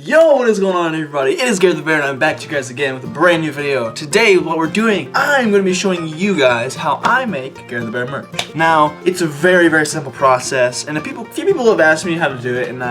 Yo, what is going on, everybody? It is Garrett the Bear and I'm back to you guys again with a brand new video. Today, what we're doing, I'm going to be showing you guys how I make Garrett the Bear merch. Now, it's a very simple process, and a few people have asked me how to do it, and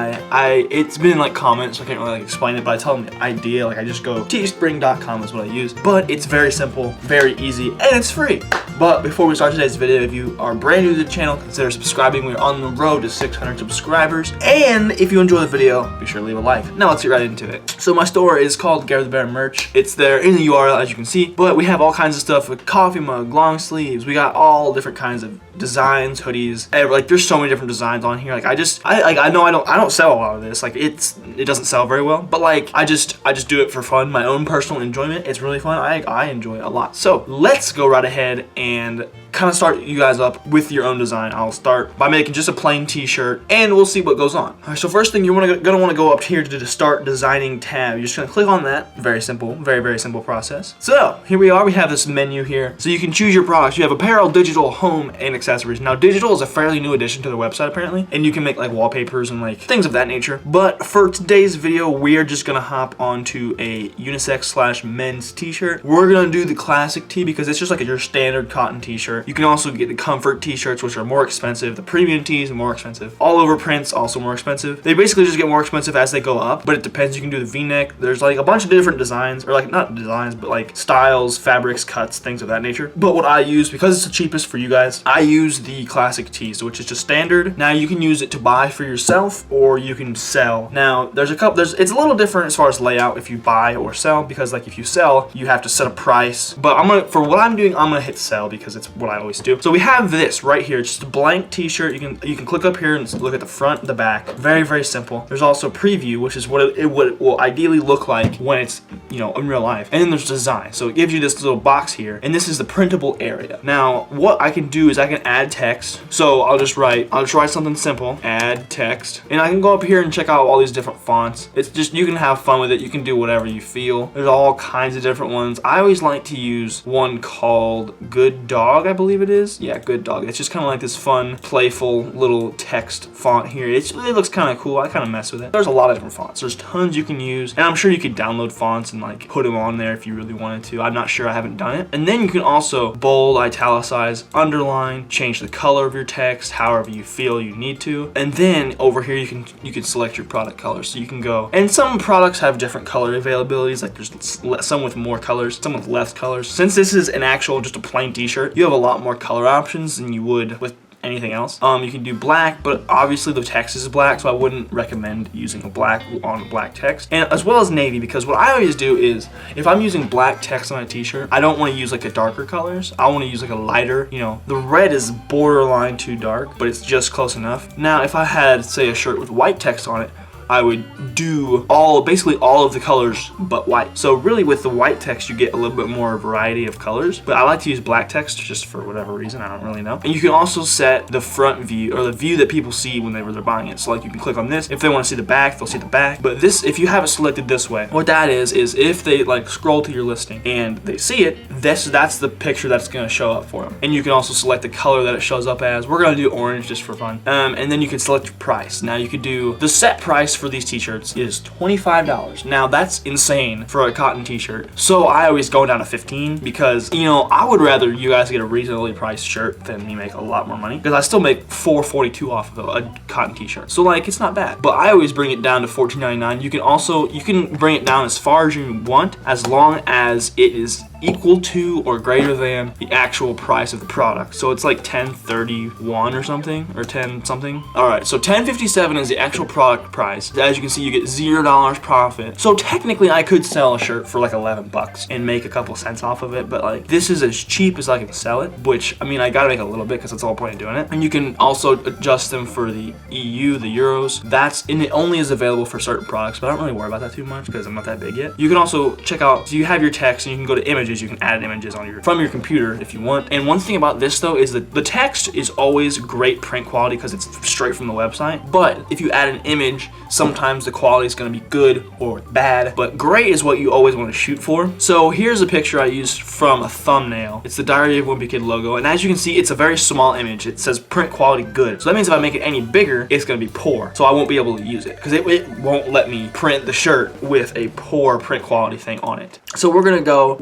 it's been in like comments, so I can't really explain it, but I tell them the idea. Like, I just go teespring.com is what I use, but it's very simple, very easy, and it's free. But before we start today's video, if you are brand new to the channel, consider subscribing. We're on the road to 600 subscribers, and if you enjoy the video, be sure to leave a like. Now let's get right into it. So my store is called Garrett the Bear Merch. It's there in the URL, as you can see, but we have all kinds of stuff with coffee mug, long sleeves. We got all different kinds of designs, hoodies, and like there's so many different designs on here. Like I know I don't sell a lot of this. Like it doesn't sell very well, but like I just do it for fun, my own personal enjoyment. It's really fun. I enjoy it a lot. So let's go right ahead and kind of start you guys up with your own design. I'll start by making just a plain t-shirt and we'll see what goes on. All right, so first thing, you're gonna want to go up here to the start designing tab. You're just gonna click on that. Very simple, very simple process. So here we are. We have this menu here, so you can choose your products. You have apparel, digital, home, and accessories. Now digital is a fairly new addition to the website apparently, and you can make like wallpapers and like things of that nature. But for today's video, we are just gonna hop onto a unisex/men's t-shirt. We're gonna do the classic tee because it's just like your standard cotton t-shirt. You can also get the comfort t-shirts, which are more expensive. The premium tees are more expensive. All over prints also more expensive. They basically just get more expensive as they go up, but it depends. You can do the v-neck. There's like a bunch of different designs, or like not designs, but like styles, fabrics, cuts, things of that nature. But what I use, because it's the cheapest for you guys, I use the classic tees, which is just standard. Now you can use it to buy for yourself or you can sell. Now it's a little different as far as layout if you buy or sell, because like if you sell, you have to set a price. But for what I'm doing, I'm gonna hit sell because it's what I always do. So we have this right here, just a blank t-shirt. You can click up here and look at the front and the back. Very simple. There's also preview, which is what it will ideally look like when it's, you know, in real life. And then there's design. So it gives you this little box here, and this is the printable area. Now what I can do is I can add text. So I'll just write something simple, add text, and I can go up here and check out all these different fonts. It's just, you can have fun with it. You can do whatever you feel. There's all kinds of different ones. I always like to use one called Good Dog, I believe it is. Yeah, Good Dog. It's just kind of like this fun, playful little text font here. It looks kind of cool. I kind of mess with it. There's a lot of different fonts. There's tons you can use, and I'm sure you could download fonts and like put them on there if you really wanted to. I'm not sure. I haven't done it. And then you can also bold, italicize, underline, change the color of your text however you feel you need to. And then over here you can select your product colors. So you can go, and some products have different color availabilities. Like there's some with more colors, some with less colors. Since this is an actual just a plain t-shirt, you have a lot more color options than you would with anything else. You can do black, but obviously the text is black, so I wouldn't recommend using a black on black text, and as well as navy, because what I always do is if I'm using black text on a t-shirt, I don't want to use like the darker colors. I want to use like a lighter, you know, the red is borderline too dark, but it's just close enough. Now if I had, say, a shirt with white text on it, I would do basically all of the colors but white. So really with the white text you get a little bit more variety of colors, but I like to use black text just for whatever reason, I don't really know. And you can also set the front view, or the view that people see when they're buying it. So like you can click on this. If they want to see the back, they'll see the back. But this, if you have it selected this way, what that is if they like scroll to your listing and they see it, that's the picture that's going to show up for them. And you can also select the color that it shows up as. We're going to do orange just for fun. And then you can select your price. Now you could do the set price for these t-shirts is $25. Now that's insane for a cotton t-shirt. So I always go down to 15 because, you know, I would rather you guys get a reasonably priced shirt than me make a lot more money, because I still make $4.42 off of a cotton t-shirt. So like it's not bad. But I always bring it down to $14.99. You can bring it down as far as you want, as long as it is equal to or greater than the actual price of the product. So it's like $10.31 or something, or 10 something. All right, so $10.57 is the actual product price. As you can see, you get $0 profit. So technically I could sell a shirt for like 11 bucks and make a couple cents off of it, but like this is as cheap as I can sell it, which I mean I gotta make a little bit because that's the whole point of doing it. And you can also adjust them for the EU, the euros. And it only is available for certain products, but I don't really worry about that too much because I'm not that big yet. You can also check out, so you have your text and you can go to images. images, you can add images on from your computer if you want. And one thing about this though is that the text is always great print quality because it's straight from the website. But if you add an image, sometimes the quality is going to be good or bad, but great is what you always want to shoot for. So here's a picture I used from a thumbnail. It's the Diary of a Wimpy Kid logo, and as you can see, it's a very small image. It says print quality good. So that means if I make it any bigger, it's going to be poor. So I won't be able to use it because it won't let me print the shirt with a poor print quality thing on it. So we're gonna go,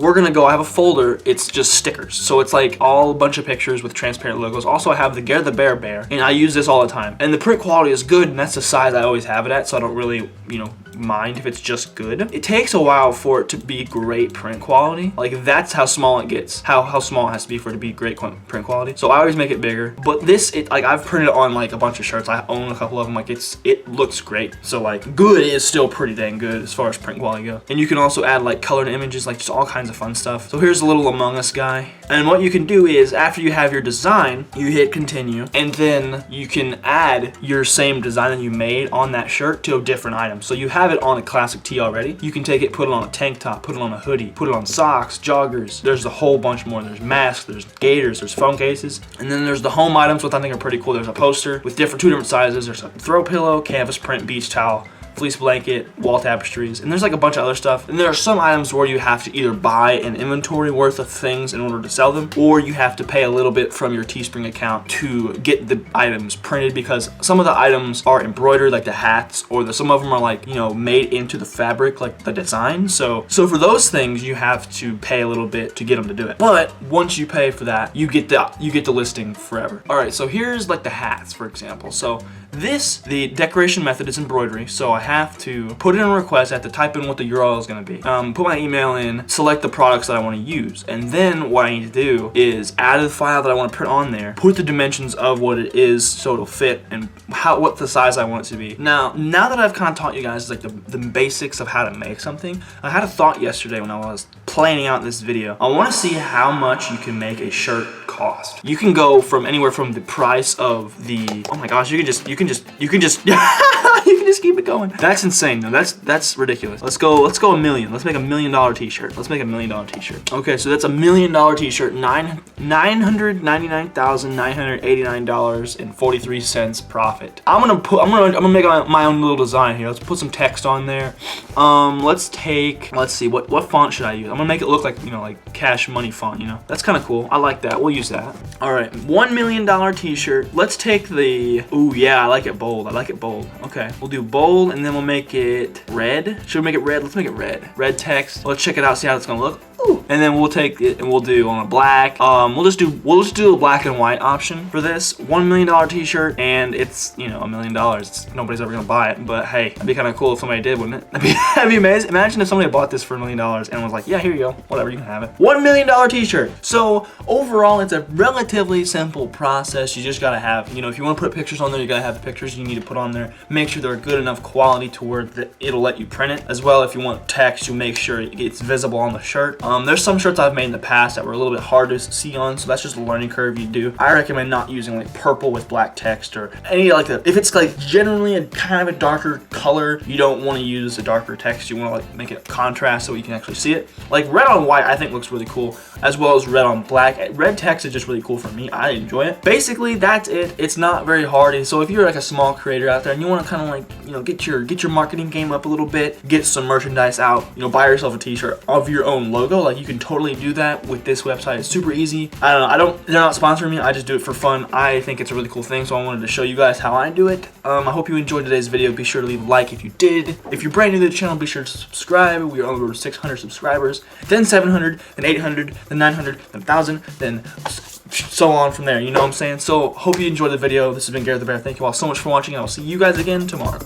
I have a folder, it's just stickers. So it's like all a bunch of pictures with transparent logos. Also I have the Gare the Bear bear, and I use this all the time. And the print quality is good, and that's the size I always have it at, so I don't really, mind if it's just good. It takes a while for it to be great print quality. Like that's how small it gets, how small it has to be for it to be great print quality. So I always make it bigger. But this, like I've printed it on like a bunch of shirts. I own a couple of them. Like it looks great. So like good is still pretty dang good as far as print quality goes. And you can also add like colored images, like just all kinds of fun stuff. So here's a little Among Us guy. And what you can do is after you have your design, you hit continue, and then you can add your same design that you made on that shirt to a different item. So you have it on a classic tee already. You can take it, put it on a tank top, put it on a hoodie, put it on socks, joggers. There's a whole bunch more. There's masks, there's gaiters, there's phone cases. And then there's the home items, which I think are pretty cool. There's a poster with two different sizes. There's a throw pillow, canvas print, beach towel, fleece blanket, wall tapestries, and there's like a bunch of other stuff. And there are some items where you have to either buy an inventory worth of things in order to sell them, or you have to pay a little bit from your Teespring account to get the items printed, because some of the items are embroidered, like the hats, or some of them are like, made into the fabric, like the design. So for those things, you have to pay a little bit to get them to do it. But once you pay for that, you get the listing forever. All right, so here's like the hats, for example. So the decoration method is embroidery, so I have to put in a request. I have to type in what the URL is going to be, put my email in, select the products that I want to use, and then what I need to do is add the file that I want to print on there, put the dimensions of what it is so it'll fit, and what the size I want it to be. Now that I've kind of taught you guys like the basics of how to make something, I had a thought yesterday when I was planning out this video. I want to see how much you can make a shirt cost. You can go from anywhere from the price of the, oh my gosh, you can just you can just keep it going. That's insane though. That's ridiculous. Let's go $1 million. Let's make $1 million t-shirt. Let's make $1 million t-shirt. Okay, so that's $1 million t-shirt. $999,989.43 profit. I'm gonna make my own little design here. Let's put some text on there. Let's see, what font should I use? I'm gonna make it look like, like Cash Money font, That's kind of cool. I like that. We'll use that. All right, $1 million t-shirt. Let's take the, ooh, yeah, I like it bold. Okay, we'll do bold, and then we'll make it red. Should we make it red? Let's make it red. Red text. Let's check it out, see how it's gonna look. Ooh. And then we'll take it and we'll do on a black. We'll just do a black and white option for this $1 million t-shirt, and it's $1 million. Nobody's ever gonna buy it, but hey, that'd be kind of cool if somebody did, wouldn't it? That'd be amazing. Imagine if somebody bought this for $1 million and was like, yeah, here you go, whatever, you can have it. $1 million t-shirt. So overall, it's a relatively simple process. You just gotta have, if you want to put pictures on there, you gotta have the pictures you need to put on there. Make sure they're good enough quality to where it'll let you print it. As well, if you want text, you make sure it's visible on the shirt. There's some shirts I've made in the past that were a little bit hard to see on, so that's just a learning curve you do. I recommend not using like purple with black text or any like that. If it's like generally a kind of a darker color, you don't want to use a darker text. You want to like make it contrast so you can actually see it. Like red on white, I think looks really cool, as well as red on black. Red text is just really cool for me. I enjoy it. Basically, that's it. It's not very hard. And so if you're like a small creator out there and you want to kind of like, get your marketing game up a little bit, get some merchandise out, buy yourself a t-shirt of your own logo, like you can totally do that with this website. It's super easy. I don't know. They're not sponsoring me. I just do it for fun. I think it's a really cool thing, so I wanted to show you guys how I do it. I hope you enjoyed today's video. Be sure to leave a like if you did. If you're brand new to the channel, be sure to subscribe. We are on over 600 subscribers, then 700, then 800, then 900, then 1,000, then so on from there. You know what I'm saying? So hope you enjoyed the video. This has been Garrett the Bear. Thank you all so much for watching, and I'll see you guys again tomorrow.